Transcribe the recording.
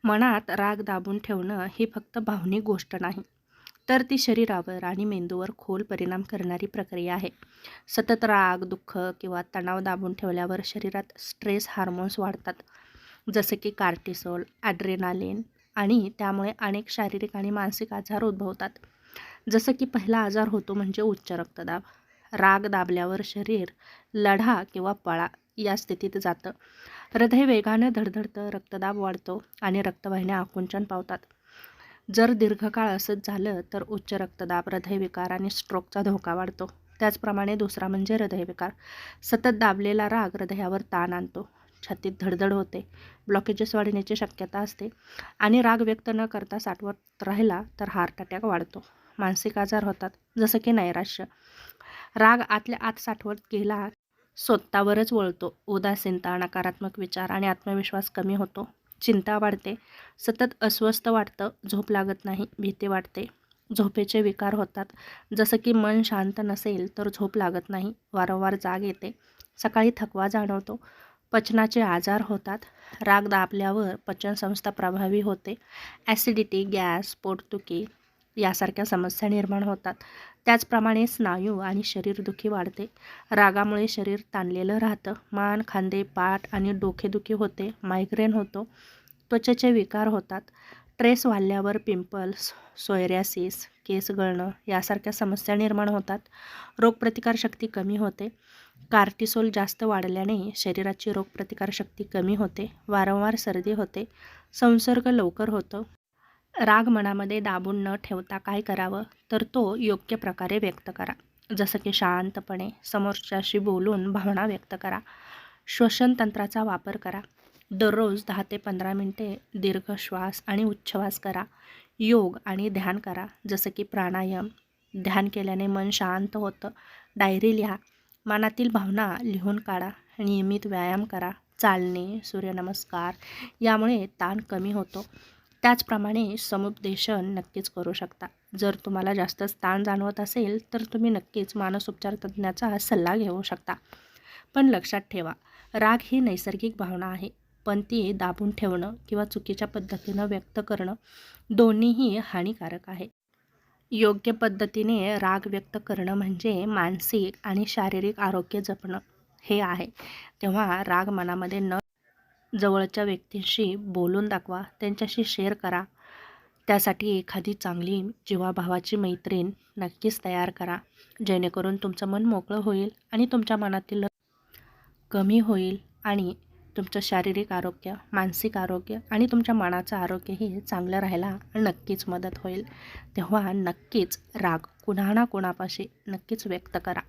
मनात राग दाबून ठेवणं ही फक्त भावनिक गोष्ट नाही, तर ती शरीरावर आणि मेंदूवर खोल परिणाम करणारी प्रक्रिया आहे. सतत राग, दुःख किंवा तणाव दाबून ठेवल्यावर शरीरात स्ट्रेस हार्मोन्स वाढतात, जसे की कार्टिसोल, ॲड्रेनालिन आणि त्यामुळे अनेक शारीरिक आणि मानसिक आजार उद्भवतात. जसं की पहिला आजार होतो म्हणजे उच्च रक्तदाब. राग दाबल्यावर शरीर लढा किंवा पळा या स्थितीत जातं. हृदय वेगानं धडधडतं, रक्तदाब वाढतो आणि रक्तवाहिन्या आकुंचन पावतात. जर दीर्घकाळ असंच झालं तर उच्च रक्तदाब, हृदयविकार आणि स्ट्रोकचा धोका वाढतो. त्याचप्रमाणे दुसरा म्हणजे हृदयविकार. सतत दाबलेला राग हृदयावर ताण आणतो, छातीत धडधड होते, ब्लॉकेजेस वाढण्याची शक्यता असते आणि राग व्यक्त न करता साठवत राहिला तर हार्ट अटॅक वाढतो. मानसिक आजार होतात, जसं की नैराश्य. राग आतल्या आत साठवत गेला स्वतःवरच वळतो. उदासीनता, नकारात्मक विचार आणि आत्मविश्वास कमी होतो. चिंता वाढते, सतत अस्वस्थ वाटतं, झोप लागत नाही, भीती वाटते. झोपेचे विकार होतात, जसं की मन शांत नसेल तर झोप लागत नाही, वारंवार जाग येते, सकाळी थकवा जाणवतो. पचनाचे आजार होतात. राग दाबल्यावर पचनसंस्था प्रभावी होते. ॲसिडिटी, गॅस, पोटदुखी यासारख्या समस्या निर्माण होतात. त्याचप्रमाणे स्नायू आणि शरीरदुखी वाढते. रागामुळे शरीर ताणलेलं राहतं. मान, खांदे, पाठ आणि डोकेदुखी होते, मायग्रेन होतो, त्वचेचे विकार होतात. ट्रेस वाढल्यावर पिंपल्स, सोयऱ्यासिस, केस गळणं यासारख्या समस्या निर्माण होतात. रोगप्रतिकारशक्ती कमी होते. कार्टिसोल जास्त वाढल्याने शरीराची रोगप्रतिकारशक्ती कमी होते, वारंवार सर्दी होते, संसर्ग लवकर होतो. राग मनामध्ये दाबून न ठेवता काय करावं, तर तो योग्य प्रकारे व्यक्त करा. जसं की शांतपणे समोरच्याशी बोलून भावना व्यक्त करा. श्वसन तंत्राचा वापर करा. दररोज 10 ते 15 मिनिटे दीर्घ श्वास आणि उच्छ्वास करा. योग आणि ध्यान करा, जसं की प्राणायाम. ध्यान केल्याने मन शांत होतं. डायरी लिहा. मनातील भावना लिहून काढा. नियमित व्यायाम करा. चालणे, सूर्यनमस्कार यामुळे ताण कमी होतो. त्याचप्रमाणे समुपदेशन नक्कीच करू शकता. जर तुम्हाला जास्तच ताण जाणवत असेल तर तुम्ही नक्कीच मानसोपचार तज्ज्ञाचा सल्ला घेऊ शकता. पण लक्षात ठेवा, राग ही नैसर्गिक भावना आहे, पण ती दाबून ठेवणं किंवा चुकीच्या पद्धतीनं व्यक्त करणं दोन्हीही हानिकारक आहे. योग्य पद्धतीने राग व्यक्त करणं म्हणजे मानसिक आणि शारीरिक आरोग्य जपणं हे आहे. तेव्हा राग मनामध्ये न जवळच्या व्यक्तींशी बोलून दाखवा, त्यांच्याशी शेअर करा. त्यासाठी एखादी चांगली जीवाभावाची मैत्रीण नक्कीच तयार करा, जेणेकरून तुमचं मन मोकळं होईल आणि तुमच्या मनातील कमी होईल आणि तुमचं शारीरिक आरोग्य, मानसिक आरोग्य आणि तुमच्या मनाचं आरोग्यही चांगलं राहायला नक्कीच मदत होईल. तेव्हा नक्कीच राग कुणा ना कुणापाशी नक्कीच व्यक्त करा.